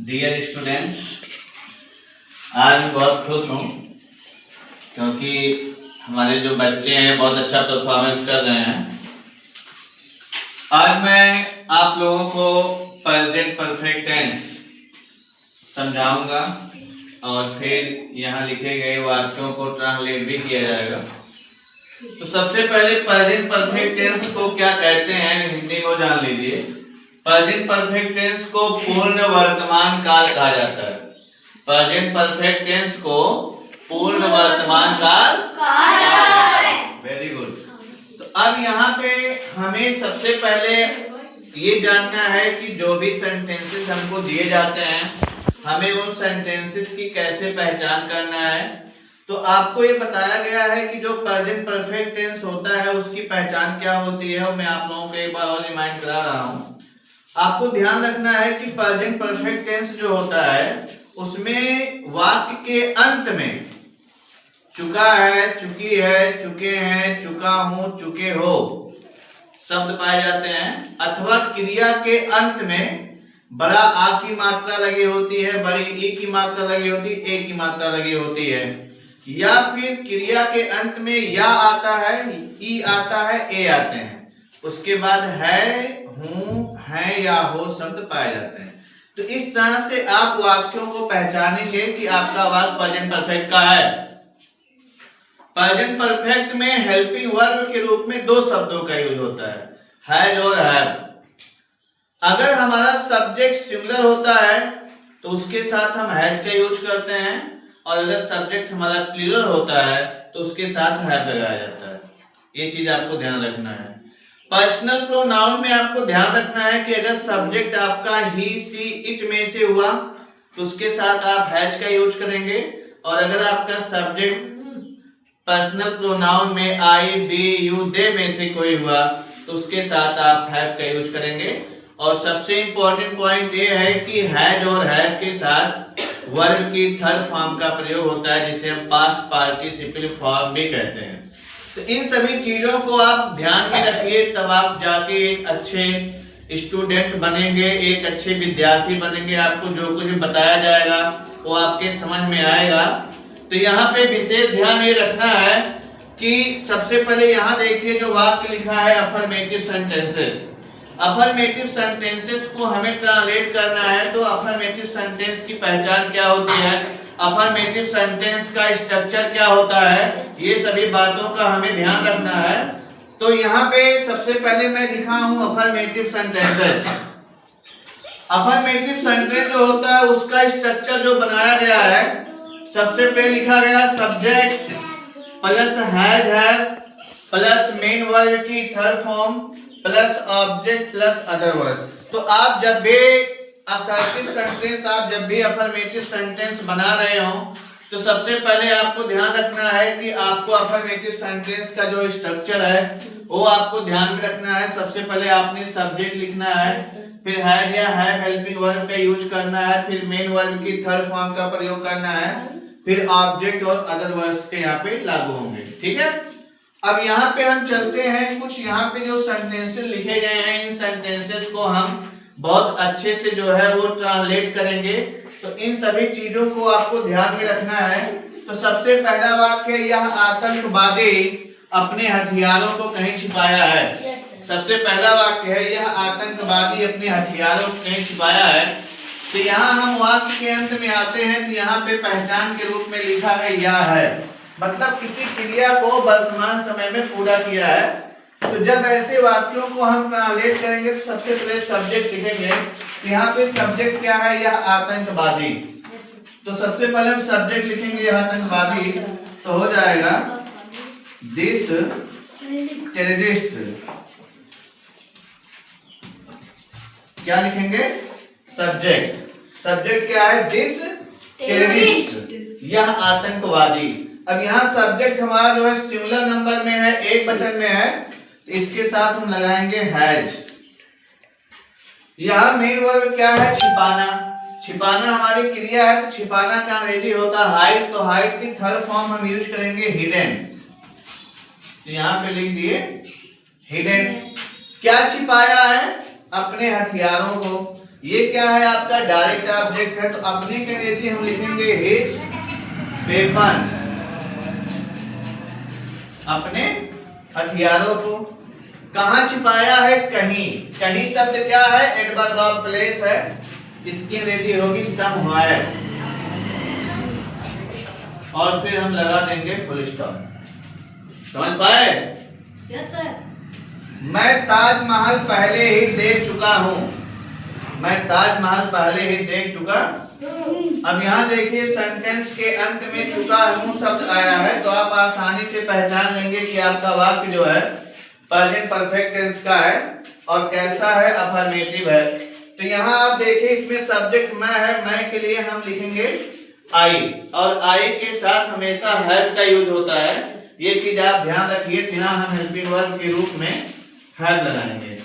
Dear students, आज मैं बहुत खुश हूँ क्योंकि हमारे जो बच्चे हैं बहुत अच्छा परफॉर्मेंस कर रहे हैं। आज मैं आप लोगों को प्रेजेंट परफेक्ट टेंस समझाऊंगा और फिर यहाँ लिखे गए वाक्यों को ट्रांसलेट भी किया जाएगा। तो सबसे पहले प्रेजेंट परफेक्ट टेंस को क्या कहते हैं हिंदी में जान लीजिए। प्रेजेंट परफेक्ट टेंस को पूर्ण वर्तमान काल कहा जाता है। प्रेजेंट परफेक्ट टेंस को पूर्ण वर्तमान काल कहा जाता है। Very good. तो अब यहाँ पे हमें सबसे पहले ये जानना है कि जो भी सेंटेंसेस हमको दिए जाते हैं हमें उन सेंटेंसेस की कैसे पहचान करना है। तो आपको ये बताया गया है कि जो प्रेजेंट परफेक्ट टेंस होता है उसकी पहचान क्या होती है और मैं आप लोगों को एक बार और रिमाइंड करा रहा हूँ। आपको ध्यान रखना है कि प्रेजेंट परफेक्ट टेंस जो होता है उसमें वाक्य के अंत में चुका है, चुकी है, चुके हैं, चुका हूं, चुके हो शब्द पाए जाते हैं, अथवा क्रिया के अंत में बड़ा आ की मात्रा लगी होती है, बड़ी ई की मात्रा लगी होती है, ए की मात्रा लगी होती है, या फिर क्रिया के अंत में या आता है, ई आता है, ए आते हैं, उसके बाद है, हूं, है या हो शब्द पाए जाते हैं। तो इस तरह से आप वाक्यों को पहचानेंगे कि आपका वाक्य प्रेजेंट परफेक्ट का है। प्रेजेंट परफेक्ट में हेल्पिंग वर्ब के रूप में दो शब्दों का यूज होता है, हैज और हैव। अगर हमारा सब्जेक्ट सिमिलर होता है तो उसके साथ हम हैज का यूज करते हैं, और अगर सब्जेक्ट हमारा प्लूरल होता है तो उसके साथ हैव लगाया जाता है। ये चीज आपको ध्यान रखना है। पर्सनल प्रोनाउन में आपको ध्यान रखना है कि अगर सब्जेक्ट आपका ही, सी, इट में से हुआ तो उसके साथ आप हैज का यूज करेंगे, और अगर आपका सब्जेक्ट पर्सनल प्रोनाउन में आई, बी, यू, दे में से कोई हुआ तो उसके साथ आप हैव का यूज करेंगे। और सबसे इंपॉर्टेंट पॉइंट ये है कि हैज और हैव के साथ वर्ब की थर्ड फॉर्म का प्रयोग होता है जिसे हम पास्ट पार्टिसिपल फॉर्म भी कहते हैं। तो इन सभी चीजों को आप ध्यान में रखिए, तब आप जाके एक अच्छे स्टूडेंट बनेंगे, एक अच्छे विद्यार्थी बनेंगे। आपको जो कुछ बताया जाएगा वो आपके समझ में आएगा। तो यहाँ पे विशेष ध्यान ये रखना है कि सबसे पहले यहाँ देखिए जो वाक्य लिखा है अफर्मेटिव सेंटेंसेस। अफर्मेटिव सेंटेंसेस को हमें ट्रांसलेट करना है। तो अफर्मेटिव सेंटेंस की पहचान क्या होती है, अफर्मेटिव सेंटेंस का स्ट्रक्चर क्या होता है, ये सभी बातों का हमें ध्यान रखना है। तो यहाँ पे सबसे पहले मैं लिखा हूं अफर्मेटिव सेंटेंसेस। अफर्मेटिव सेंटेंस जो होता है उसका स्ट्रक्चर जो बनाया गया है, सबसे पहले लिखा गया सब्जेक्ट प्लस हैज है प्लस मेन वर्ब की third form plus object plus other words. तो आप जब भी असर्टिव सेंटेंस, आप जब भी अफर्मेटिव सेंटेंस बना रहे हो तो सबसे पहले आपको ध्यान रखना है कि आपको अफर्मेटिव सेंटेंस का जो स्ट्रक्चर है वो आपको ध्यान में रखना है। सबसे पहले आपने सब्जेक्ट लिखना है, फिर हैव या हैव हेल्पिंग वर्ब का यूज करना है, फिर मेन वर्ब की थर्ड फॉर्म का प्रयोग करना है, फिर ऑब्जेक्ट और अदर वर्ड्स के यहाँ पे लागू होंगे। ठीक है, अब यहाँ पे हम चलते हैं, कुछ यहाँ पे जो सेंटेंसेस लिखे गए हैं इन सेंटेंसेस को हम बहुत अच्छे से जो है वो ट्रांसलेट करेंगे। तो इन सभी चीजों को आपको ध्यान में रखना है। तो सबसे पहला वाक्य, यह आतंकवादी अपने हथियारों को कहीं छिपाया है। सबसे पहला वाक्य है यह आतंकवादी अपने हथियारों को कहीं छिपाया है। तो यहाँ हम वाक्य के अंत में आते हैं तो यहाँ पे पहचान के रूप में लिखा है या है, मतलब किसी क्रिया को वर्तमान समय में पूरा किया है। तो जब ऐसे वाक्यों को हम ट्रांसलेट करेंगे तो सबसे पहले सब्जेक्ट लिखेंगे। तो यहाँ पे सब्जेक्ट क्या है, यह आतंकवादी। तो सबसे पहले हम सब्जेक्ट लिखेंगे यह आतंकवादी, तो हो जाएगा दिस टेररिस्ट। क्या लिखेंगे, सब्जेक्ट। सब्जेक्ट क्या है, दिस टेररिस्ट, यह आतंकवादी। अब यहाँ सब्जेक्ट हमारा जो है सिंगुलर नंबर में है, एक वचन में है, तो इसके साथ हम लगाएंगे हैज। यह मेन वर्ब क्या है, छिपाना। छिपाना हमारी क्रिया है, तो छिपाना का अंग्रेजी होता है हाइड। तो हाइड की थर्ड फॉर्म हम यूज करेंगे हिडन। तो यहाँ पे लिख दिए हिडन। क्या छिपाया है, अपने हथियारों को। ये क्या है आपका डायरेक्ट ऑब्जेक्ट है, तो अपने के अंग्रेजी हम लिखेंगे हिज वेपन्स, अपने हथियारों को। कहाँ छिपाया है? कहीं। कहीं शब्द क्या है? एडवर्ब ऑफ प्लेस है, इसकी अंग्रेजी होगी समवेयर, और फिर हम लगा देंगे फुल स्टॉप। समझ पाए? Yes sir. मैं ताजमहल पहले ही देख चुका हूँ, मैं ताजमहल पहले ही देख चुका। अब यहाँ देखिए सेंटेंस के अंत में चुका हूँ शब्द आया है, तो आप आसानी से पहचान लेंगे कि आपका वाक्य जो है प्रेजेंट परफेक्ट टेंस का है और कैसा है, अफर्मेटिव है। तो यहाँ आप देखिए इसमें सब्जेक्ट मैं है, मैं के लिए हम लिखेंगे आई, और आई के साथ हमेशा हैव का यूज होता है, ये चीज आप ध्यान रखिए। यहाँ हम हेल्पिंग वर्ब के रूप में हैव लगाएंगे,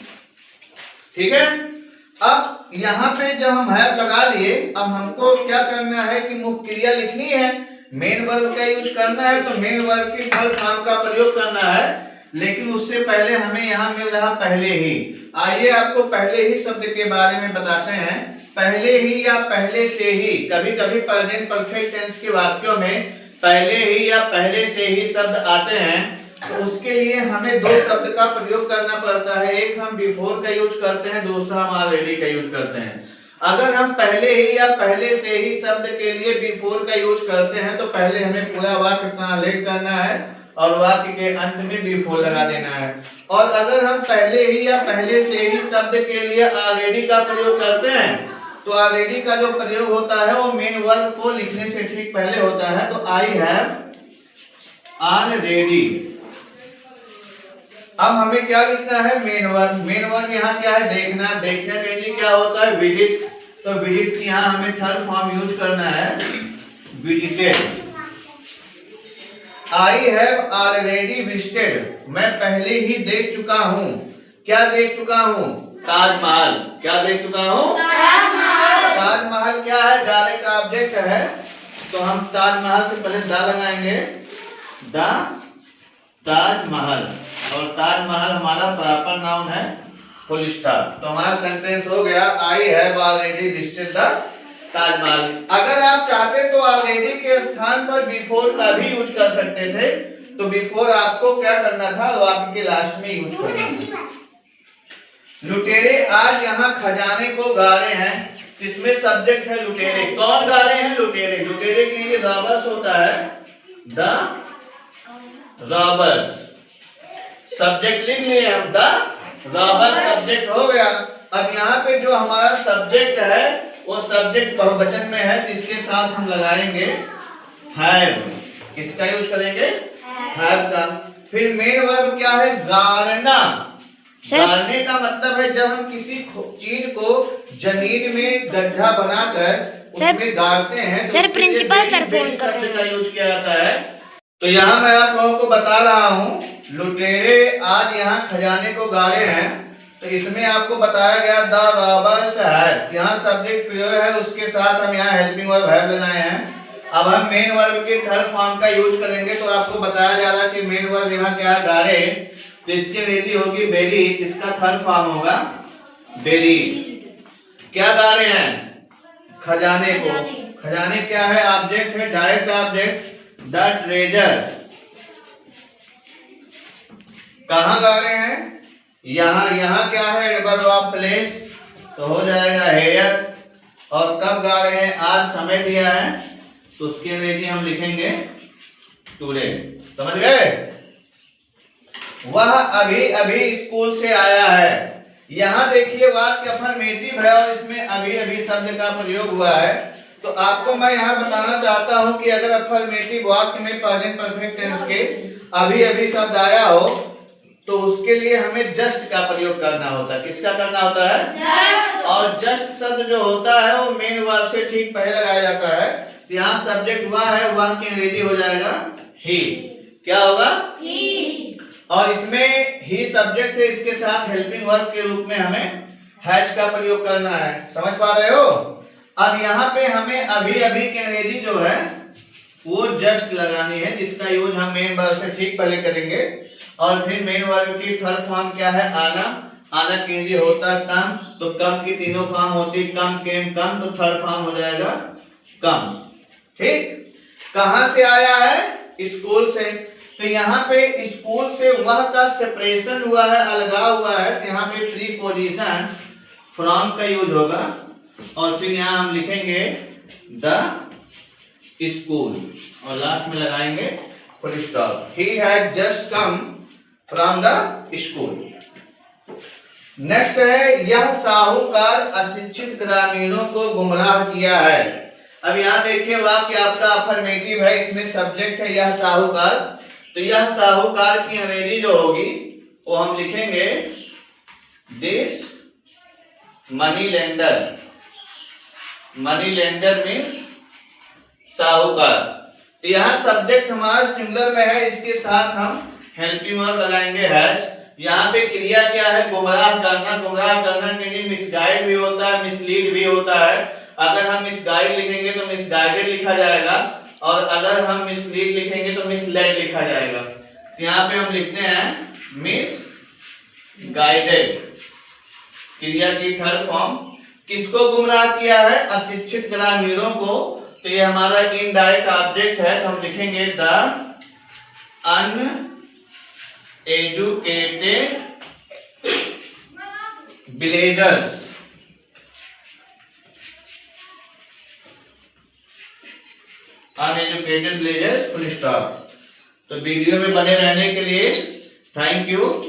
ठीक है। अब यहाँ पे जब हम हैव लगा लिए, अब हमको क्या करना है कि मुख्य क्रिया लिखनी है, मेन वर्ब का यूज करना है, तो मेन वर्ब की थर्ड फॉर्म का प्रयोग करना है। लेकिन उससे पहले हमें यहाँ मिल रहा पहले ही। आइए आपको पहले ही शब्द के बारे में बताते हैं। पहले ही या पहले से ही, कभी कभी प्रेजेंट परफेक्ट टेंस के वाक्यों में पहले ही या पहले से ही शब्द आते हैं, तो उसके लिए हमें दो शब्द का प्रयोग करना पड़ता है। एक हम बिफोर का यूज करते हैं, दूसरा हम ऑलरेडी का यूज करते हैं। अगर हम पहले ही या पहले से ही शब्द के लिए बिफोर का यूज करते हैं, तो पहले हमें पूरा वाक्य ट्रांसलेट करना है और वाक्य के अंत में बिफोर लगा देना है। और अगर हम पहले ही या पहले से ही शब्द के लिए ऑलरेडी का प्रयोग करते हैं, तो ऑलरेडी का जो प्रयोग होता है वो मेन वर्ब को लिखने से ठीक पहले होता है। तो आई हैव ऑलरेडी। अब हमें क्या लिखना है? Main verb. मेन वर्ब यहाँ क्या है? देखना। देखने के लिए क्या होता है? विजिट। तो विजिट की यहाँ हमें थर्ड फॉर्म यूज करना है, visited. I have already visited, मैं पहले ही देख चुका हूँ। क्या देख चुका हूँ? ताजमहल। क्या देख चुका हूँ? ताजमहल। ताजमहल क्या है? डायरेक्ट ऑब्जेक्ट है, तो हम ताजमहल से पहले दा लगाएंगे, द ताजमहल, और ताजमहल हमारा प्रॉपर नाउन है, फुल स्टॉप। तो हमारा सेंटेंस हो गया I have already visited the Taj Mahal. अगर आप चाहते तो ऑलरेडी के स्थान पर बिफोर का भी यूज कर सकते थे, तो बिफोर आपको क्या करना था? वाक्य के लास्ट में यूज करना था। लुटेरे आज यहाँ खजाने को गा रहे हैं, इसमें सब्जेक्ट है लुटेरे। कौन गा रहे हैं? लुटेरे। लुटेरे के लिए रॉबर्स होता है, द रॉबर्स। सब्जेक्ट लिख लिए हम, द रॉबर्स सब्जेक्ट हो गया। अब यहाँ पे जो हमारा सब्जेक्ट है वो सब्जेक्ट बहुवचन में है, जिसके साथ हम लगाएंगे हैव। किसका यूज करेंगे? हैव का। फिर मेन वर्ब क्या है? गारना। गारने का मतलब है जब हम किसी चीज को जमीन में गड्ढा बनाकर उसमें गाड़ते हैं, तो सर प्रिंसिपल सर फोन कर रहे हैं, का यूज किया जाता है। तो यहाँ मैं आप लोगों को बता रहा हूँ, लुटेरे आज यहाँ खजाने को गाड़े हैं, तो इसमें आपको बताया गया द रॉबर्स है। यहाँ सब्जेक्ट प्रयोग है, उसके साथ हम यहाँ हेल्पिंग वर्ब हैव लगाए हैं। अब हम मेन वर्ब के थर्ड फॉर्म का यूज करेंगे, तो आपको बताया जा रहा है कि मेन वर्ब यहाँ क्या है? गारे, तो इसकी अंग्रेजी होगी बेरी, इसका थर्ड फॉर्म होगा बेरी। क्या गा रहे हैं? खजाने को। खजाने क्या है? ऑब्जेक्ट है, डायरेक्ट ऑब्जेक्ट, द ट्रेजर। कहाँ गा रहे हैं? यहाँ क्या है? एडवर्ब ऑफ प्लेस, तो हो जाएगा हेयर। और कब गा रहे हैं? आज समय दिया है, तो उसकी अंग्रेजी हम लिखेंगे टुडे। समझ गए? वह अभी अभी स्कूल से आया है। यहाँ देखिए वाक्य अफर्मेटिव है और इसमें अभी अभी शब्द का प्रयोग हुआ है। तो आपको मैं यहाँ बताना चाहता हूँ कि अगर अफर्मेटिव वाक्य में प्रेजेंट परफेक्ट टेंस के अभी अभी शब्द आया हो, तो उसके लिए हमें जस्ट का प्रयोग करना होता है। किसका करना होता है? जस्ट। और जस्ट शब्द जो होता है वो मेन वर्ब से ठीक पहले लगाया जाता है। तो यहाँ सब्जेक्ट वह है, वह की अंग्रेजी हो जाएगा ही। क्या होगा? ही। और इसमें ही सब्जेक्ट है, इसके साथ हेल्पिंग वर्ब के रूप में हमें हैज का प्रयोग करना है। समझ पा रहे हो? अब यहाँ पे हमें अभी अभी की अंग्रेजी जो है वो जस्ट लगानी है, जिसका यूज हम मेन वर्ब से ठीक पहले करेंगे। और फिर मेन वर्ब की थर्ड फॉर्म क्या है? आना। आना केंद्रीय होता कम, तो कम की तीनों फॉर्म होती कम केम कम, तो थर्ड फॉर्म हो जाएगा कम। ठीक, कहां से आया है? स्कूल से। तो यहाँ पे स्कूल से वह का सेपरेशन हुआ है, अलगाव हुआ है, तो यहाँ पे प्रीपोजिशन फ्रॉम का यूज होगा और फिर यहाँ हम लिखेंगे द स्कूल और लास्ट में लगाएंगे full stop. He had just come from the school. Next है, यह साहूकार अशिक्षित ग्रामीणों को गुमराह किया है। अब यहाँ देखिए वाक्य आपका अफर्मेटिव है, इसमें सब्जेक्ट है यह साहूकार, तो यह साहूकार की अंग्रेजी जो होगी वो हम लिखेंगे this money lender. Money lender means साहूकार। तो यहाँ सब्जेक्ट हमारा सिंगुलर में है, इसके साथ हम हेल्पिंग वर्ब लगाएंगे हैज। यहाँ पे क्रिया क्या है? गुमराह करना। गुमराह करना के लिए मिसगाइड भी होता है, मिसलीड भी होता है। अगर हम मिसगाइड लिखेंगे तो मिसगाइडेड लिखा जाएगा और अगर हम मिसलीड लिखेंगे तो मिसलेड लिखा जाएगा। तो यहाँ पे हम लिखते हैं मिसगाइडेड। क्रिया की थर्ड फॉर्म। किसको गुमराह किया है? अशिक्षित ग्रामीणों को। तो ये हमारा इनडायरेक्ट ऑब्जेक्ट है, तो हम लिखेंगे the uneducated villagers. Uneducated villagers full stop. तो वीडियो में बने रहने के लिए थैंक यू।